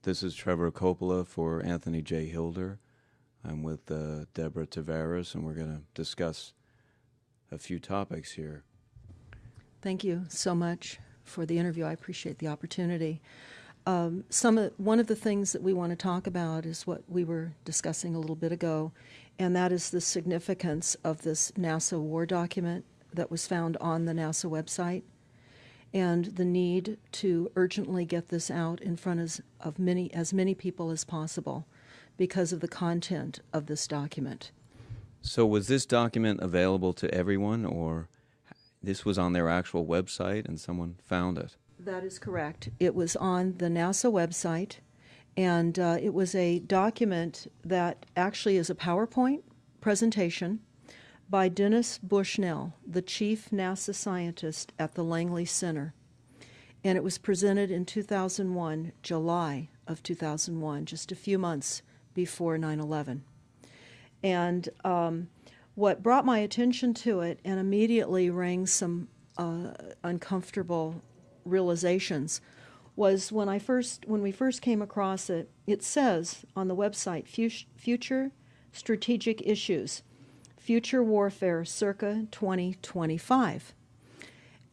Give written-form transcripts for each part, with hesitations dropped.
This is Trevor Coppola for Anthony J. Hilder. I'm with Deborah Tavares, and we're going to discuss a few topics here. Thank you so much for the interview. I appreciate the opportunity. One of the things that we want to talk about is what we were discussing a little bit ago, and that is the significance of this NASA war document that was found on the NASA website, and the need to urgently get this out in front of as many people as possible because of the content of this document. So was this document available to everyone, or this was on their actual website and someone found it? That is correct. It was on the NASA website, and it was a document that actually is a PowerPoint presentation by Dennis Bushnell, the chief NASA scientist at the Langley Center. And it was presented in 2001, July of 2001, just a few months before 9/11. And what brought my attention to it and immediately rang some uncomfortable realizations was when we first came across it. It says on the website, Future Strategic Issues, Future Warfare circa 2025.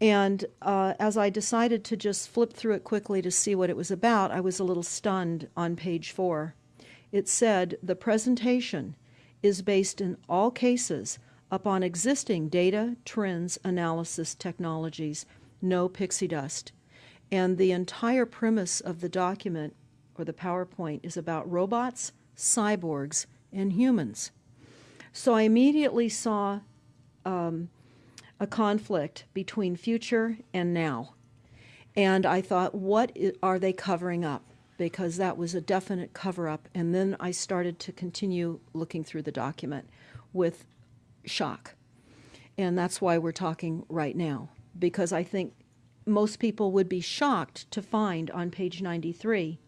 And as I decided to just flip through it quickly to see what it was about, I was a little stunned on page 4. It said, the presentation is based in all cases upon existing data, trends, analysis technologies, no pixie dust. And the entire premise of the document, or the PowerPoint, is about robots, cyborgs, and humans. So I immediately saw a conflict between future and now. And I thought, what are they covering up? Because that was a definite cover-up. And then I started to continue looking through the document with shock. And that's why we're talking right now, because I think most people would be shocked to find on page 93.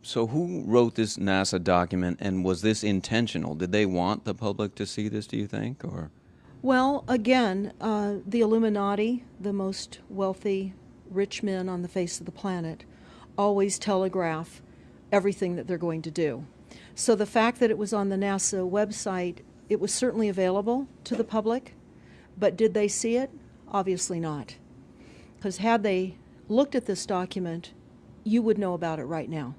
So who wrote this NASA document, and was this intentional? Did they want the public to see this, do you think? Or? Well, again, the Illuminati, the most wealthy, rich men on the face of the planet, always telegraph everything that they're going to do. So the fact that it was on the NASA website, it was certainly available to the public, but did they see it? Obviously not. Because had they looked at this document, you would know about it right now.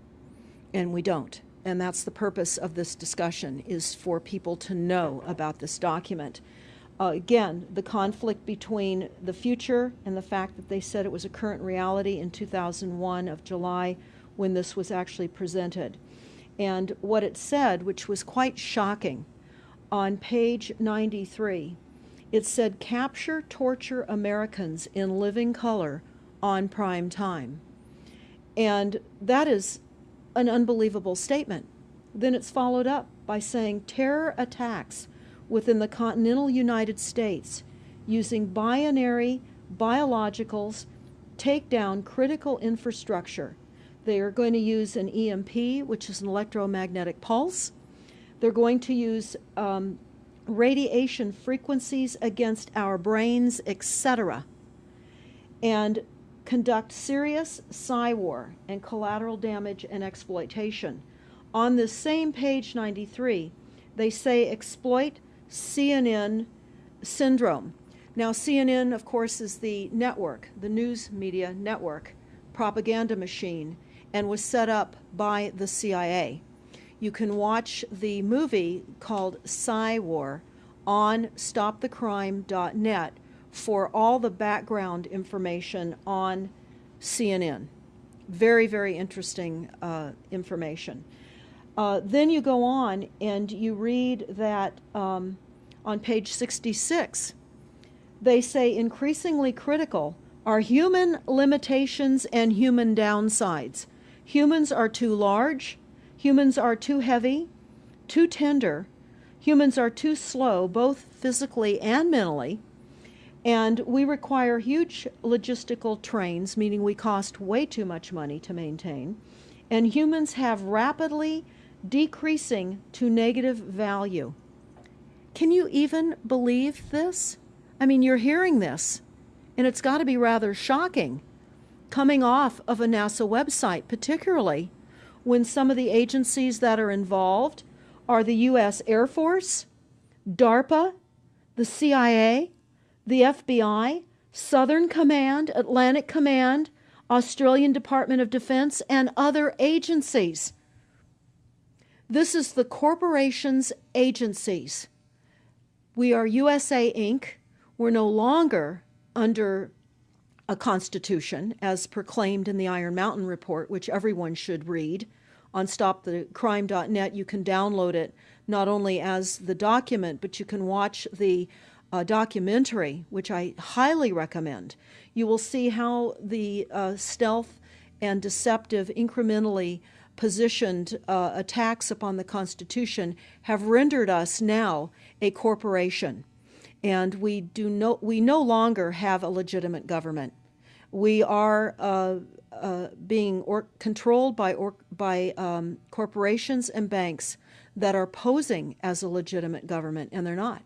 And we don't. And that's the purpose of this discussion, is for people to know about this document. Again, the conflict between the future and the fact that they said it was a current reality in 2001 of July when this was actually presented. And what it said, which was quite shocking, on page 93, it said, capture, torture Americans in living color on prime time. And that is an unbelievable statement. Then it's followed up by saying terror attacks within the continental United States using binary biologicals take down critical infrastructure. They are going to use an EMP, which is an electromagnetic pulse. They're going to use radiation frequencies against our brains, etc., and conduct serious psy-war and collateral damage and exploitation. On this same page 93, they say exploit CNN syndrome. Now, CNN, of course, is the network, the news media network, propaganda machine, and was set up by the CIA. You can watch the movie called Psy-War on stopthecrime.net for all the background information on CNN. Very, very interesting information. Then you go on and you read that on page 66, they say increasingly critical are human limitations and human downsides. Humans are too large, humans are too heavy, too tender, humans are too slow, both physically and mentally, and we require huge logistical trains, meaning we cost way too much money to maintain, and humans have rapidly decreasing to negative value. Can you even believe this? I mean, you're hearing this, and it's got to be rather shocking coming off of a NASA website, particularly when some of the agencies that are involved are the U.S. Air Force, DARPA, the CIA, the FBI, Southern Command, Atlantic Command, Australian Department of Defense, and other agencies. This is the corporation's agencies. We are USA Inc. We're no longer under a constitution as proclaimed in the Iron Mountain Report, which everyone should read. On stopthecrime.net, you can download it not only as the document, but you can watch the documentary, which I highly recommend. You will see how the stealth and deceptive, incrementally positioned attacks upon the Constitution have rendered us now a corporation. And we no longer have a legitimate government. We are being controlled by corporations and banks that are posing as a legitimate government, and they're not.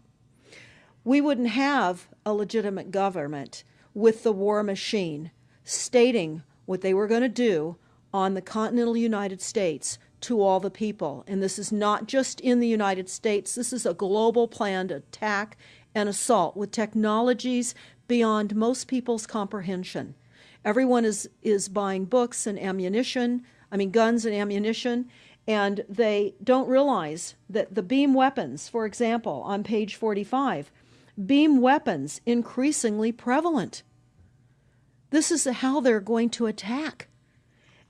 We wouldn't have a legitimate government with the war machine stating what they were going to do on the continental United States to all the people. And this is not just in the United States. This is a global planned attack and assault with technologies beyond most people's comprehension. Everyone is buying books and ammunition, guns and ammunition, and they don't realize that the beam weapons, for example, on page 45, beam weapons increasingly prevalent. This is how they're going to attack.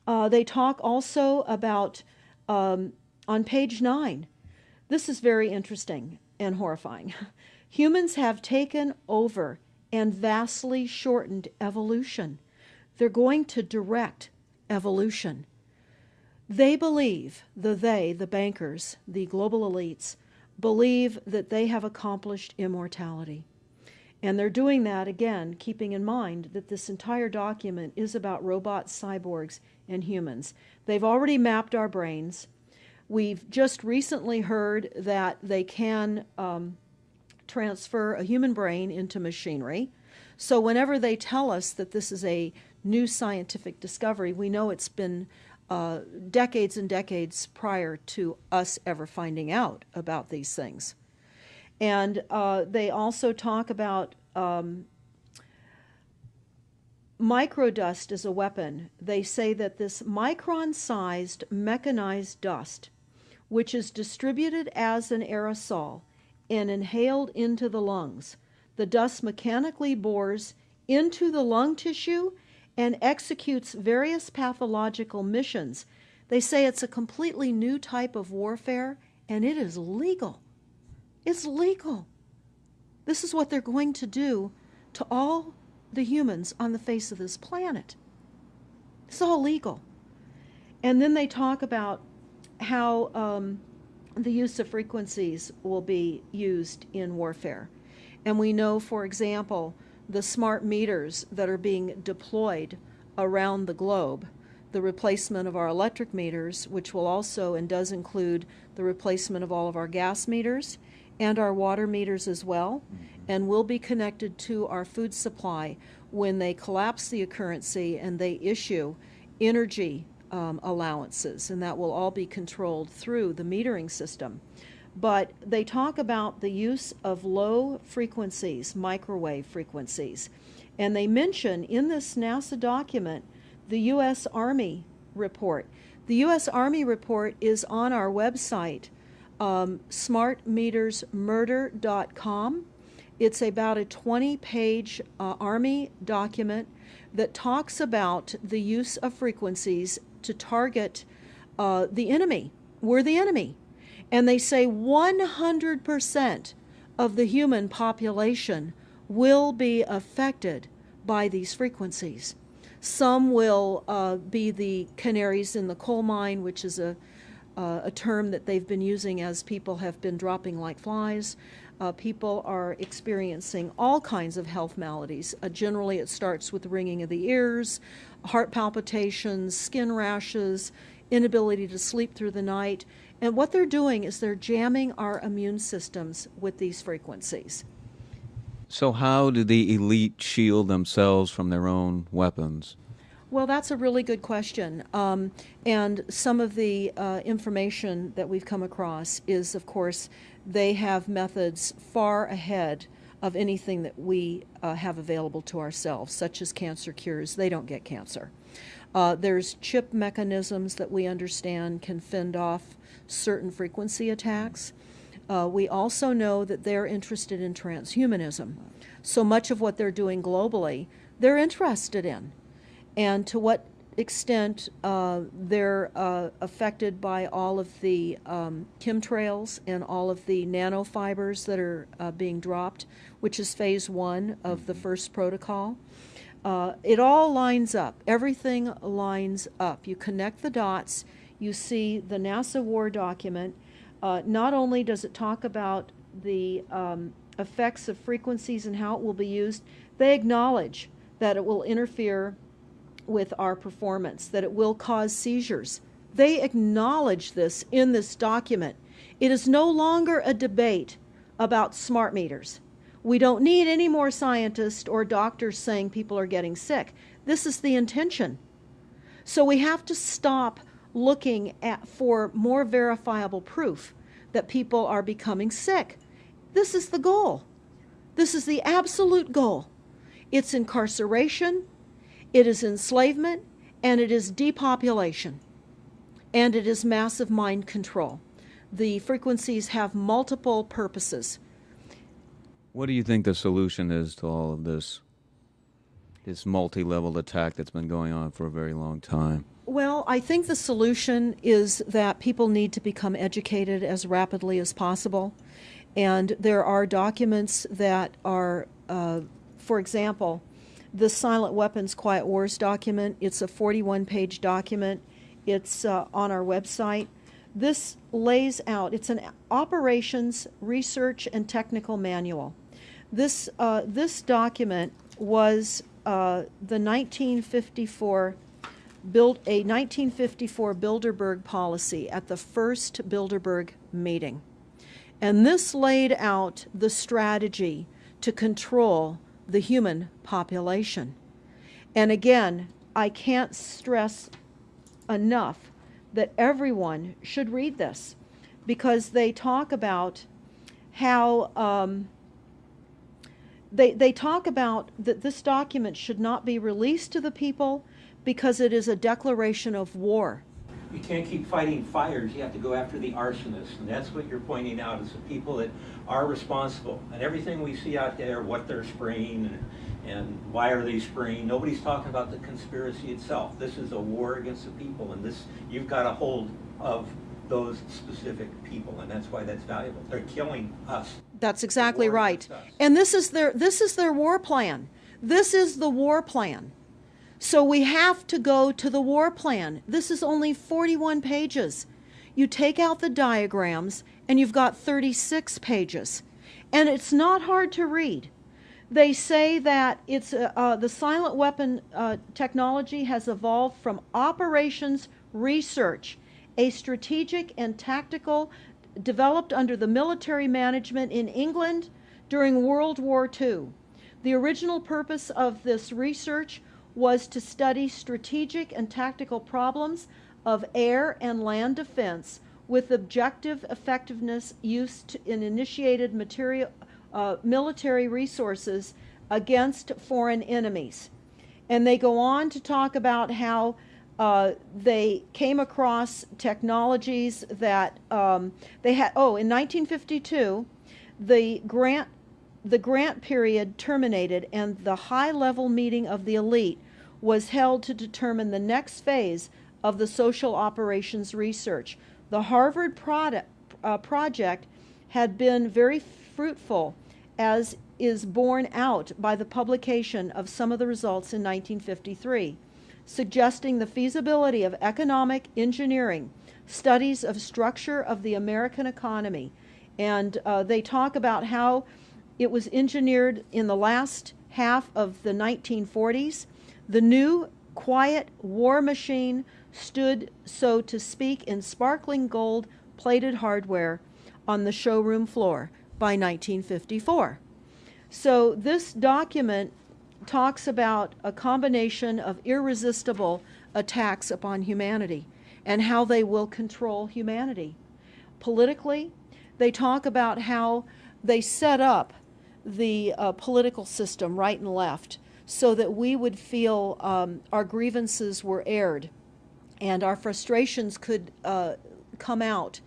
They talk also about, on page 9, this is very interesting and horrifying. Humans have taken over and vastly shortened evolution. They're going to direct evolution. They believe, the bankers, the global elites, believe that they have accomplished immortality. And they're doing that, again, keeping in mind that this entire document is about robots, cyborgs, and humans. They've already mapped our brains. We've just recently heard that they can transfer a human brain into machinery. So whenever they tell us that this is a new scientific discovery, we know it's been decades and decades prior to us ever finding out about these things. And they also talk about microdust as a weapon. They say that this micron-sized mechanized dust, which is distributed as an aerosol and inhaled into the lungs, the dust mechanically bores into the lung tissue and executes various pathological missions. They say it's a completely new type of warfare, and it is legal. It's legal. This is what they're going to do to all the humans on the face of this planet. It's all legal. And then they talk about how the use of frequencies will be used in warfare. And we know, for example, the smart meters that are being deployed around the globe, the replacement of our electric meters, which will also and does include the replacement of all of our gas meters and our water meters as well, and will be connected to our food supply when they collapse the currency and they issue energy allowances, and that will all be controlled through the metering system. But they talk about the use of low frequencies, microwave frequencies, and they mention in this NASA document the U.S. Army report. The U.S. Army report is on our website, smartmetersmurder.com. It's about a 20-page Army document that talks about the use of frequencies to target the enemy. We're the enemy. And they say 100% of the human population will be affected by these frequencies. Some will be the canaries in the coal mine, which is a term that they've been using as people have been dropping like flies. People are experiencing all kinds of health maladies. Generally, it starts with the ringing of the ears, heart palpitations, skin rashes, inability to sleep through the night. And what they're doing is they're jamming our immune systems with these frequencies. So how do the elite shield themselves from their own weapons? Well, that's a really good question. And some of the information that we've come across is, of course, they have methods far ahead of anything that we have available to ourselves, such as cancer cures. They don't get cancer. There's chip mechanisms that we understand can fend off certain frequency attacks. We also know that they're interested in transhumanism. So much of what they're doing globally, they're interested in. And to what extent they're affected by all of the chemtrails and all of the nanofibers that are being dropped, which is phase 1 of the first protocol. It all lines up. Everything lines up. You connect the dots. You see the NASA war document. Not only does it talk about the effects of frequencies and how it will be used, they acknowledge that it will interfere with our performance, that it will cause seizures. They acknowledge this in this document. It is no longer a debate about smart meters. We don't need any more scientists or doctors saying people are getting sick. This is the intention. So we have to stop looking for more verifiable proof that people are becoming sick. This is the goal. This is the absolute goal. It's incarceration, it is enslavement, and it is depopulation, and it is massive mind control. The frequencies have multiple purposes. What do you think the solution is to all of this multi-level attack that's been going on for a very long time? Well, I think the solution is that people need to become educated as rapidly as possible. And there are documents that are, for example, the Silent Weapons Quiet Wars document. It's a 41-page document. It's on our website. This lays out, it's an operations, research, and technical manual. This document was the 1954 Bilderberg policy at the first Bilderberg meeting. And this laid out the strategy to control the human population. And again, I can't stress enough that everyone should read this, because they talk about how they talk about that this document should not be released to the people because it is a declaration of war. You can't keep fighting fires. You have to go after the arsonists. And that's what you're pointing out, is the people that are responsible. And everything we see out there, what they're spraying and why are they spraying, nobody's talking about the conspiracy itself. This is a war against the people, and this, you've got a hold of those specific people, and that's why that's valuable. They're killing us. That's exactly right. And this is their war plan. This is the war plan. So we have to go to the war plan. This is only 41 pages. You take out the diagrams and you've got 36 pages. And it's not hard to read. They say that it's the silent weapon technology has evolved from operations research, a strategic and tactical developed under the military management in England during World War II. The original purpose of this research was to study strategic and tactical problems of air and land defense with objective effectiveness used in initiated military resources against foreign enemies. And they go on to talk about how they came across technologies that they had. Oh, in 1952, the grant period terminated, and the high-level meeting of the elite was held to determine the next phase of the social operations research. The Harvard project had been very fruitful, as is borne out by the publication of some of the results in 1953, suggesting the feasibility of economic engineering, studies of structure of the American economy. And they talk about how it was engineered in the last half of the 1940s. The new, quiet war machine stood, so to speak, in sparkling gold-plated hardware on the showroom floor by 1954. So this document talks about a combination of irresistible attacks upon humanity and how they will control humanity. Politically, they talk about how they set up the political system, right and left, so that we would feel our grievances were aired and our frustrations could come out.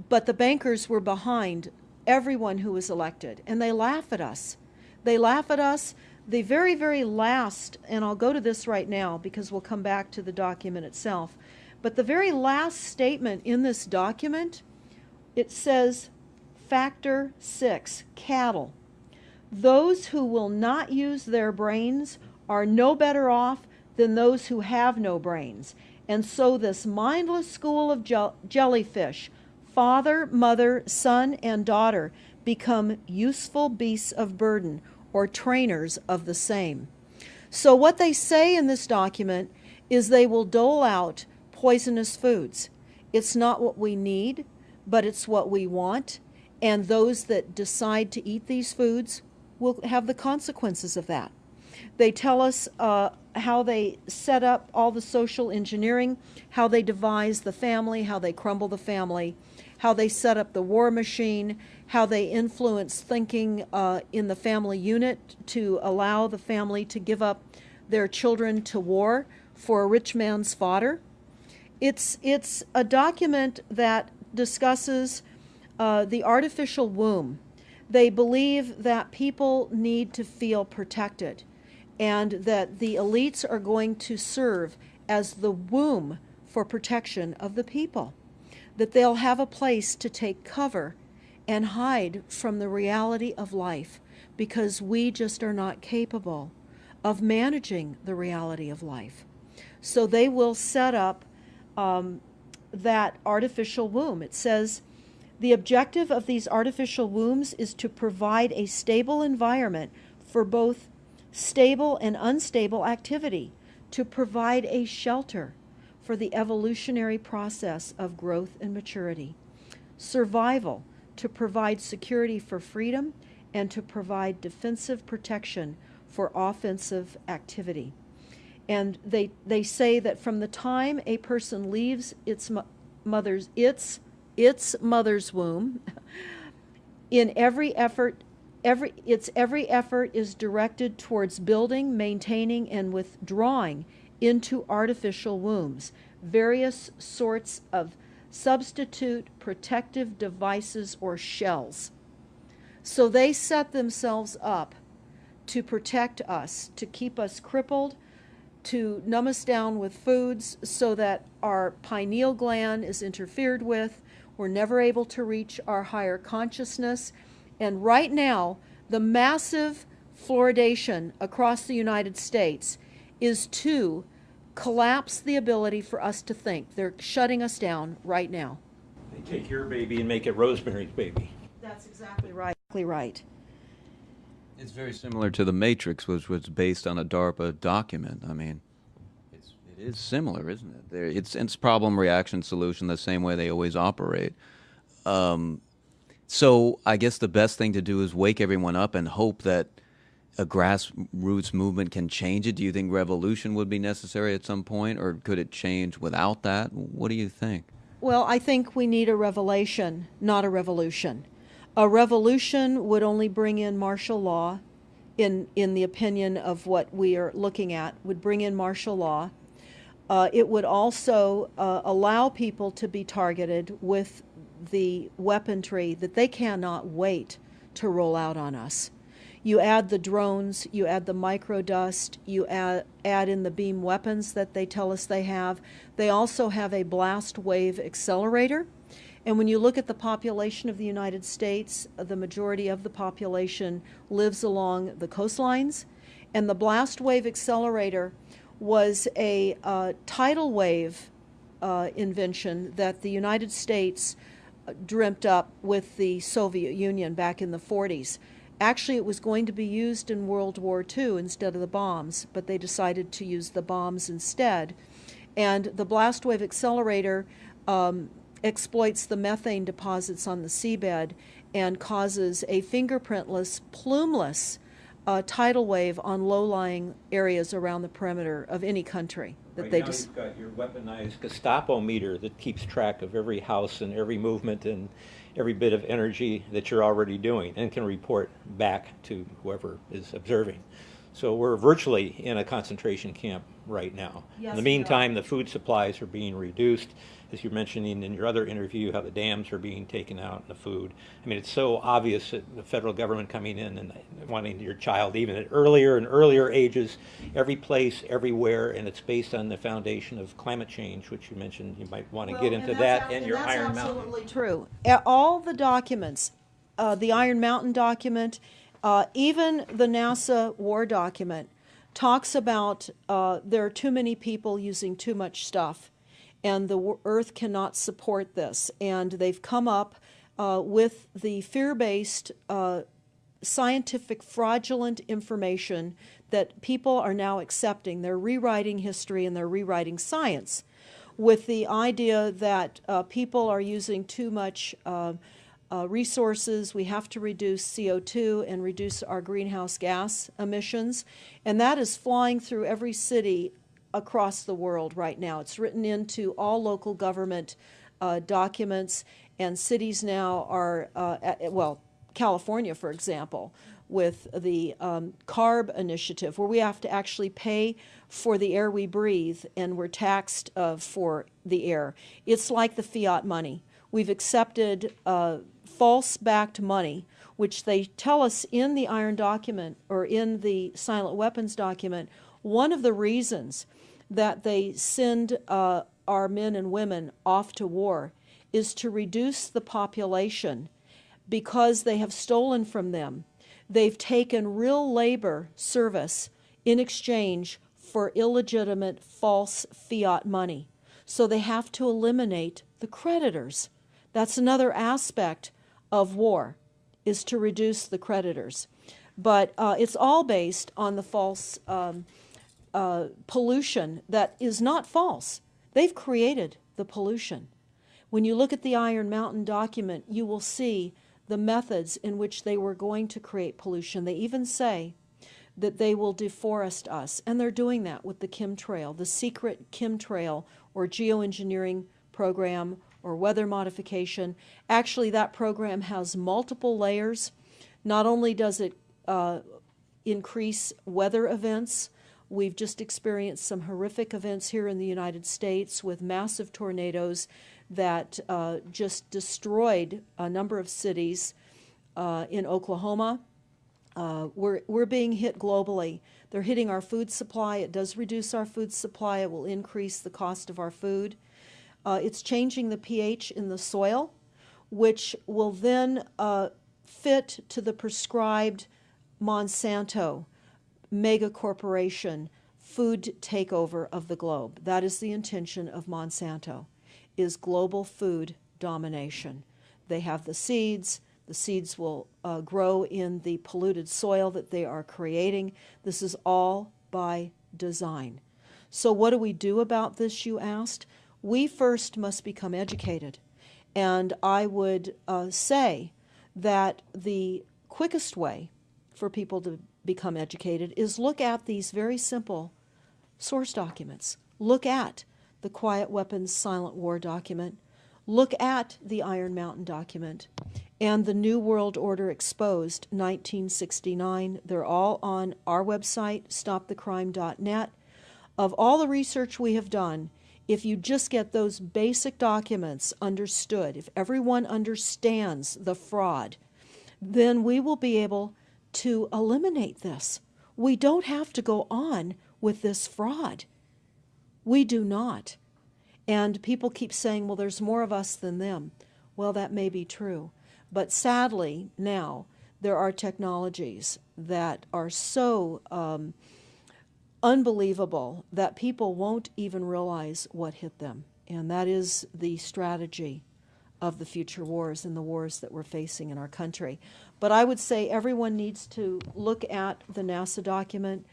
But the bankers were behind everyone who was elected, and they laugh at us. They laugh at us. The very, very last, and I'll go to this right now because we'll come back to the document itself, but the very last statement in this document, it says, Factor 6, cattle. Those who will not use their brains are no better off than those who have no brains. And so this mindless school of jellyfish, father, mother, son, and daughter, become useful beasts of burden, or trainers of the same. So what they say in this document is they will dole out poisonous foods. It's not what we need, but it's what we want, and those that decide to eat these foods will have the consequences of that. They tell us how they set up all the social engineering, how they devise the family, how they crumble the family, how they set up the war machine, how they influence thinking in the family unit to allow the family to give up their children to war for a rich man's fodder. It's a document that discusses the artificial womb. They believe that people need to feel protected and that the elites are going to serve as the womb for protection of the people, that they'll have a place to take cover and hide from the reality of life because we just are not capable of managing the reality of life. So they will set up that artificial womb. It says, the objective of these artificial wombs is to provide a stable environment for both stable and unstable activity, to provide a shelter for the evolutionary process of growth and maturity. Survival, to provide security for freedom and to provide defensive protection for offensive activity. And they say that from the time a person leaves its mother's womb, in every effort is directed towards building, maintaining, and withdrawing into artificial wombs various sorts of substitute protective devices or shells. So they set themselves up to protect us, to keep us crippled, to numb us down with foods so that our pineal gland is interfered with. We're never able to reach our higher consciousness. And right now, the massive fluoridation across the United States is to collapse the ability for us to think. They're shutting us down right now. They take your baby and make it Rosemary's Baby. That's exactly right. Exactly right. It's very similar to The Matrix, which was based on a DARPA document. I mean, it is similar, isn't it? It's problem, reaction, solution, the same way they always operate. So I guess the best thing to do is wake everyone up and hope that a grassroots movement can change it. Do you think revolution would be necessary at some point, or could it change without that? What do you think? Well, I think we need a revelation, not a revolution. A revolution would only bring in martial law, in the opinion of what we are looking at, would bring in martial law. It would also allow people to be targeted with the weaponry that they cannot wait to roll out on us. You add the drones, you add the microdust, you add in the beam weapons that they tell us they have. They also have a blast wave accelerator. And when you look at the population of the United States, the majority of the population lives along the coastlines. And the blast wave accelerator was a tidal wave invention that the United States dreamt up with the Soviet Union back in the 40s. Actually, it was going to be used in World War II instead of the bombs, but they decided to use the bombs instead. And the blast wave accelerator exploits the methane deposits on the seabed and causes a fingerprintless, plumeless tidal wave on low-lying areas around the perimeter of any country that Right they now, just. you've got your weaponized Gestapo meter that keeps track of every house and every movement and every bit of energy that you're already doing and can report back to whoever is observing. So we're virtually in a concentration camp right now. Yes, In the we are. meantime, the food supplies are being reduced, as you're mentioning in your other interview, how the dams are being taken out and the food. I mean, it's so obvious that the federal government coming in and wanting your child even at earlier and earlier ages, every place, everywhere, and it's based on the foundation of climate change, which you mentioned. You might want to get into that and your Iron Mountain. That's absolutely true. All the documents, the Iron Mountain document, even the NASA war document, talks about there are too many people using too much stuff, and the Earth cannot support this. And they've come up with the fear-based, scientific, fraudulent information that people are now accepting. They're rewriting history and they're rewriting science with the idea that people are using too much resources. We have to reduce CO2 and reduce our greenhouse gas emissions. And that is flying through every city across the world right now. It's written into all local government documents, and cities now are, well, California, for example, with the CARB initiative, where we have to actually pay for the air we breathe, and we're taxed for the air. It's like the fiat money. We've accepted false-backed money, which they tell us in the Iron document or in the silent weapons document. One of the reasons that they send our men and women off to war is to reduce the population because they have stolen from them. They've taken real labor service in exchange for illegitimate false fiat money. So they have to eliminate the creditors. That's another aspect of war, is to reduce the creditors. But it's all based on the false pollution that is not false. They've created the pollution. When you look at the Iron Mountain document, you will see the methods in which they were going to create pollution. They even say that they will deforest us, and they're doing that with the chemtrail, the secret chemtrail or geoengineering program or weather modification. Actually, that program has multiple layers. Not only does it increase weather events, we've just experienced some horrific events here in the United States with massive tornadoes that just destroyed a number of cities in Oklahoma. We're being hit globally. They're hitting our food supply. It does reduce our food supply. It will increase the cost of our food. It's changing the pH in the soil, which will then fit to the prescribed Monsanto mega corporation food takeover of the globe. That is the intention of Monsanto, is global food domination. They have the seeds. The seeds will grow in the polluted soil that they are creating. This is all by design. So what do we do about this, you asked? We first must become educated. And I would say that the quickest way for people to become educated is look at these very simple source documents. Look at the Quiet Weapons Silent War document. Look at the Iron Mountain document and the New World Order Exposed, 1969. They're all on our website, stopthecrime.net. Of all the research we have done, if you just get those basic documents understood, if everyone understands the fraud, then we will be able to eliminate this. We don't have to go on with this fraud. We do not. And people keep saying, well, there's more of us than them. Well, that may be true. But sadly, now, there are technologies that are so unbelievable that people won't even realize what hit them. And that is the strategy of the future wars and the wars that we're facing in our country. But I would say everyone needs to look at the NASA document.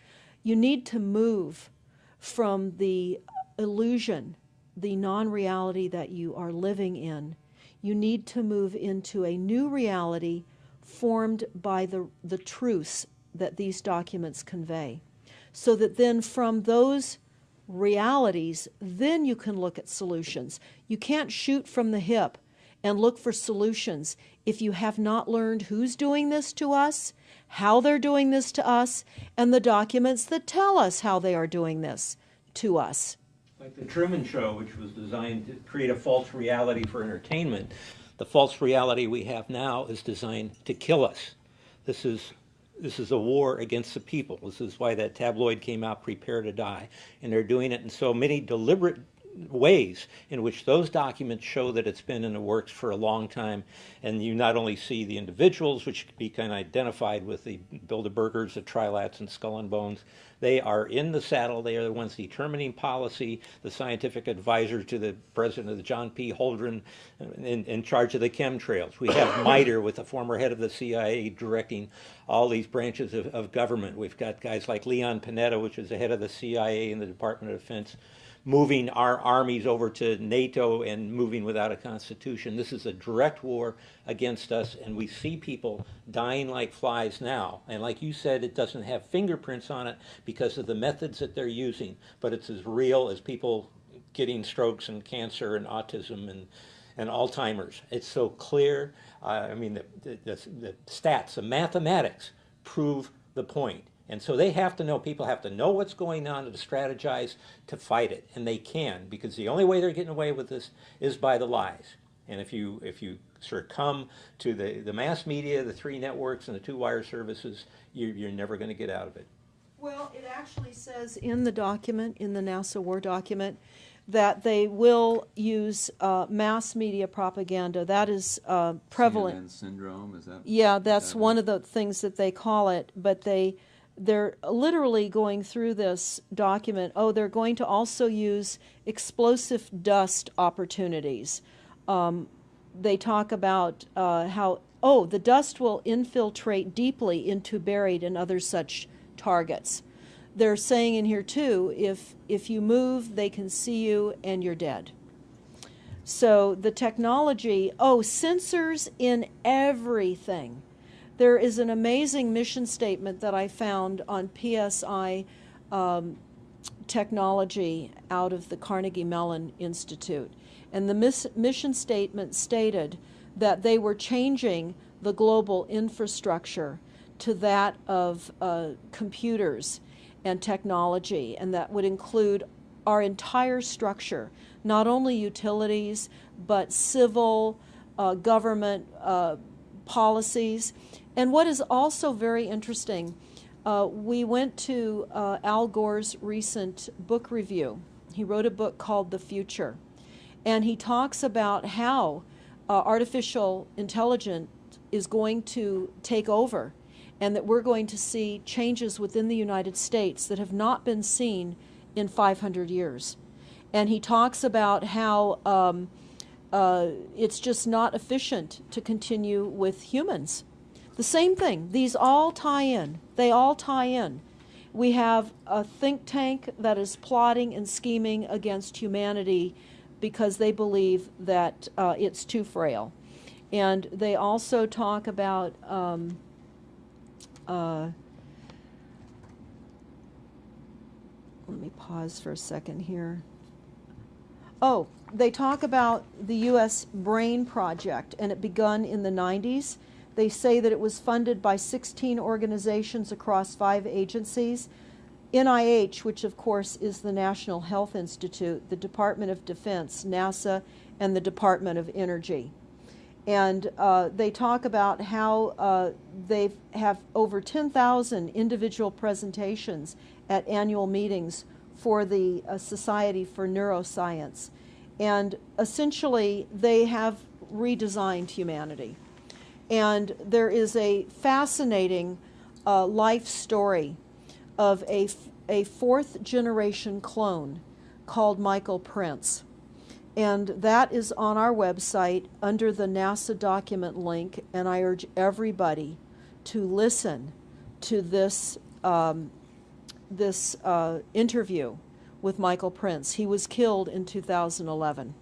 You need to move from the illusion, the non-reality that you are living in. You need to move into a new reality formed by the truths that these documents convey. So that then from those realities, then you can look at solutions. You can't shoot from the hip and look for solutions if you have not learned who's doing this to us, how they're doing this to us, and the documents that tell us how they are doing this to us. Like the Truman Show, which was designed to create a false reality for entertainment, the false reality we have now is designed to kill us. This is a war against the people. This is why that tabloid came out, Prepare to Die. And they're doing it in so many deliberate ways in which those documents show that it's been in the works for a long time. And you not only see the individuals, which can be kind of identified with the Bilderbergers, the Trilats, and Skull and Bones. They are in the saddle. They are the ones determining policy, the scientific advisor to the president of the John P. Holdren in charge of the chemtrails. We have MITRE with the former head of the CIA directing all these branches of government. We've got guys like Leon Panetta, which is the head of the CIA and the Department of Defense, moving our armies over to NATO and moving without a constitution. This is a direct war against us, and we see people dying like flies now. And like you said, it doesn't have fingerprints on it because of the methods that they're using, but it's as real as people getting strokes and cancer and autism and Alzheimer's. It's so clear. I mean, the stats, the mathematics prove the point. And so they have to know, people have to know what's going on and to strategize to fight it. And they can, because the only way they're getting away with this is by the lies. And if you succumb to the mass media, the three networks, and the two wire services, you're never going to get out of it. Well, it actually says in the document, in the NASA War document, that they will use mass media propaganda. That is prevalent. CNN syndrome, is that? Yeah, that's one of the things that they call it. But they're literally going through this document. Oh, they're going to also use explosive dust opportunities. They talk about how, the dust will infiltrate deeply into buried and other such targets. They're saying in here, too, if you move, they can see you and you're dead. So the technology, sensors in everything. There is an amazing mission statement that I found on PSI technology out of the Carnegie Mellon Institute. And the mission statement stated that they were changing the global infrastructure to that of computers and technology, and that would include our entire structure, not only utilities, but civil, government policies. And what is also very interesting, we went to Al Gore's recent book review. He wrote a book called The Future, and he talks about how artificial intelligence is going to take over, and that we're going to see changes within the United States that have not been seen in 500 years. And he talks about how it's just not efficient to continue with humans. The same thing. These all tie in. They all tie in. We have a think tank that is plotting and scheming against humanity because they believe that it's too frail. And they also talk about let me pause for a second here. Oh, they talk about the U.S. Brain Project, and it begun in the 90s. They say that it was funded by 16 organizations across 5 agencies. NIH, which of course is the National Health Institute, the Department of Defense, NASA, and the Department of Energy. And they talk about how they have over 10,000 individual presentations at annual meetings for the Society for Neuroscience. And essentially, they have redesigned humanity. And there is a fascinating life story of a 4th generation clone called Michael Prince. And that is on our website under the NASA document link, and I urge everybody to listen to this interview with Michael Prince. He was killed in 2011,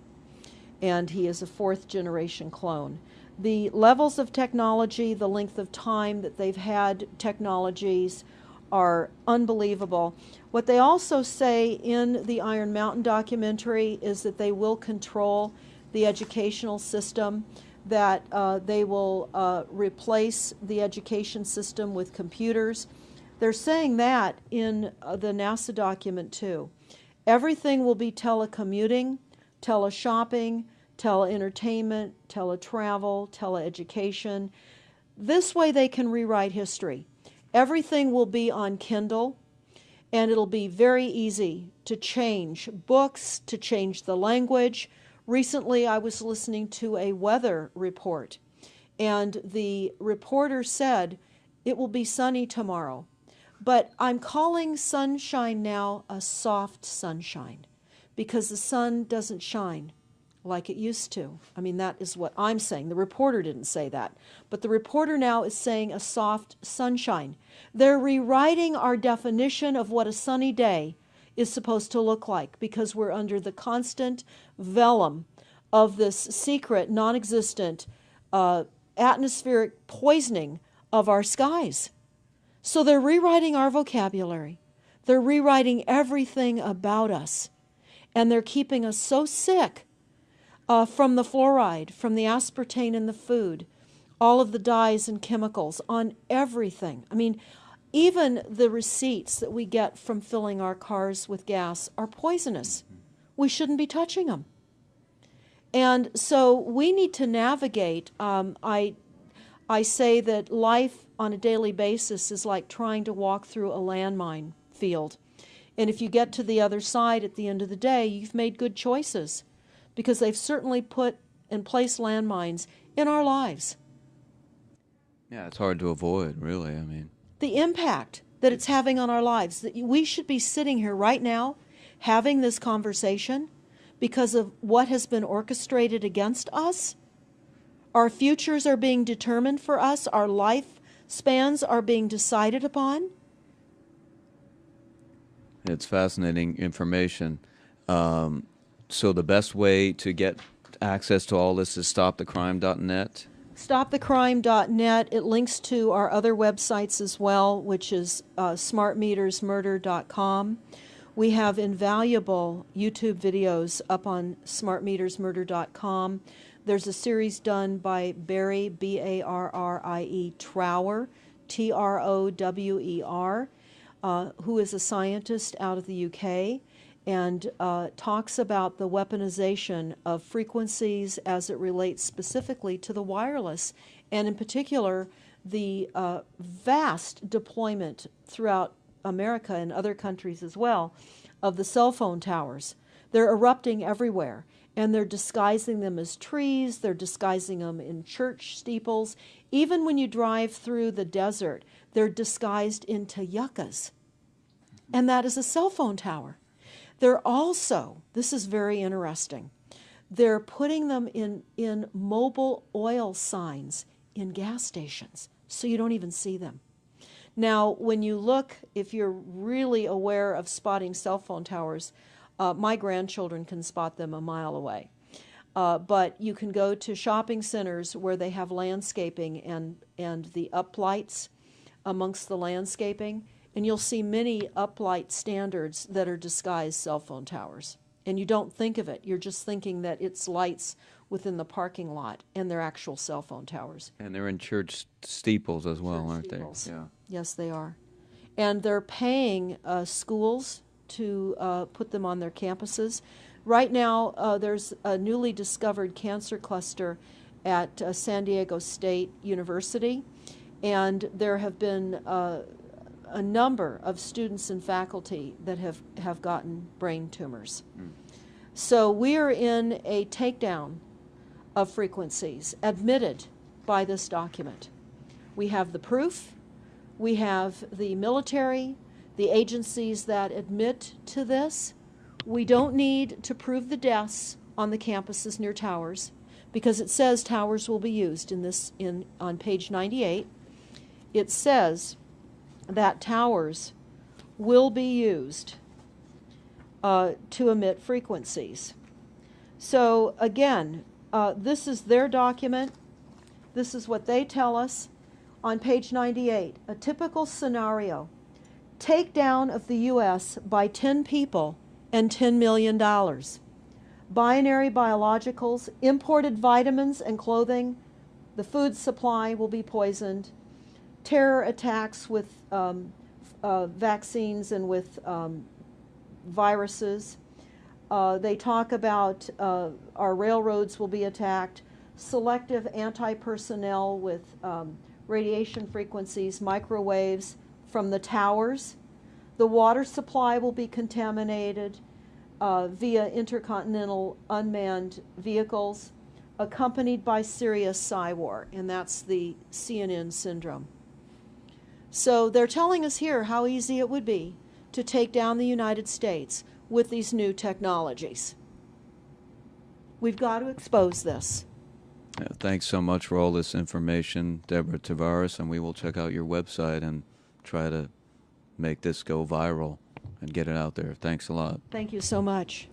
and he is a 4th generation clone. The levels of technology, the length of time that they've had technologies are unbelievable. What they also say in the Iron Mountain documentary is that they will control the educational system, that they will replace the education system with computers. They're saying that in the NASA document too. Everything will be telecommuting, teleshopping, tele-entertainment, tele-travel, tele-education. This way they can rewrite history. Everything will be on Kindle, and it'll be very easy to change books, to change the language. Recently, I was listening to a weather report, and the reporter said, it will be sunny tomorrow. But I'm calling sunshine now a soft sunshine, because the sun doesn't shine like it used to. I mean, that is what I'm saying. The reporter didn't say that. But the reporter now is saying a soft sunshine. They're rewriting our definition of what a sunny day is supposed to look like, because we're under the constant vellum of this secret, non-existent atmospheric poisoning of our skies. So they're rewriting our vocabulary. They're rewriting everything about us. And they're keeping us so sick from the fluoride, from the aspartame in the food, all of the dyes and chemicals on everything. I mean, even the receipts that we get from filling our cars with gas are poisonous. We shouldn't be touching them. And so we need to navigate. I say that life on a daily basis is like trying to walk through a landmine field. And if you get to the other side at the end of the day, you've made good choices, because they've certainly put and placed landmines in our lives. Yeah, it's hard to avoid, really. I mean, The impact that it's having on our lives, that we should be sitting here right now having this conversation because of what has been orchestrated against us. Our futures are being determined for us. Our lifespans are being decided upon. it's fascinating information. So the best way to get access to all this is stopthecrime.net. StopTheCrime.net. It links to our other websites as well, which is smartmetersmurder.com. We have invaluable YouTube videos up on smartmetersmurder.com. There's a series done by Barry, B-A-R-R-I-E, Trower, T-R-O-W-E-R, who is a scientist out of the UK, and talks about the weaponization of frequencies as it relates specifically to the wireless, and in particular, the vast deployment throughout America and other countries as well of the cell phone towers. They're erupting everywhere, and they're disguising them as trees, they're disguising them in church steeples. Even when you drive through the desert, they're disguised into yuccas, and that is a cell phone tower. They're also, this is very interesting, they're putting them in mobile oil signs in gas stations, so you don't even see them. Now, when you look, if you're really aware of spotting cell phone towers, my grandchildren can spot them a mile away. But you can go to shopping centers where they have landscaping and the uplights amongst the landscaping, and you'll see many uplight standards that are disguised cell phone towers. And you don't think of it. You're just thinking that it's lights within the parking lot, and they're actual cell phone towers. And they're in church steeples as well, Church aren't steeples. they? Yeah. Yes, they are. And they're paying schools to put them on their campuses. Right now, there's a newly discovered cancer cluster at San Diego State University, and there have been a number of students and faculty that have gotten brain tumors. So we are in a takedown of frequencies admitted by this document. We have the proof, we have the military, the agencies that admit to this. We don't need to prove the deaths on the campuses near towers, because it says towers will be used on page 98. It says that towers will be used to emit frequencies. So again, this is their document. This is what they tell us on page 98. A typical scenario: takedown of the U.S. by 10 people and $10 million. Binary biologicals, imported vitamins and clothing, the food supply will be poisoned. Terror attacks with vaccines and with viruses. They talk about our railroads will be attacked. Selective anti-personnel with radiation frequencies, microwaves from the towers. The water supply will be contaminated via intercontinental unmanned vehicles, accompanied by serious PSYWAR, and that's the CNN syndrome. So they're telling us here how easy it would be to take down the United States with these new technologies. We've got to expose this. Thanks so much for all this information, Deborah Tavares, and we will check out your website and try to make this go viral and get it out there. Thanks a lot. Thank you so much.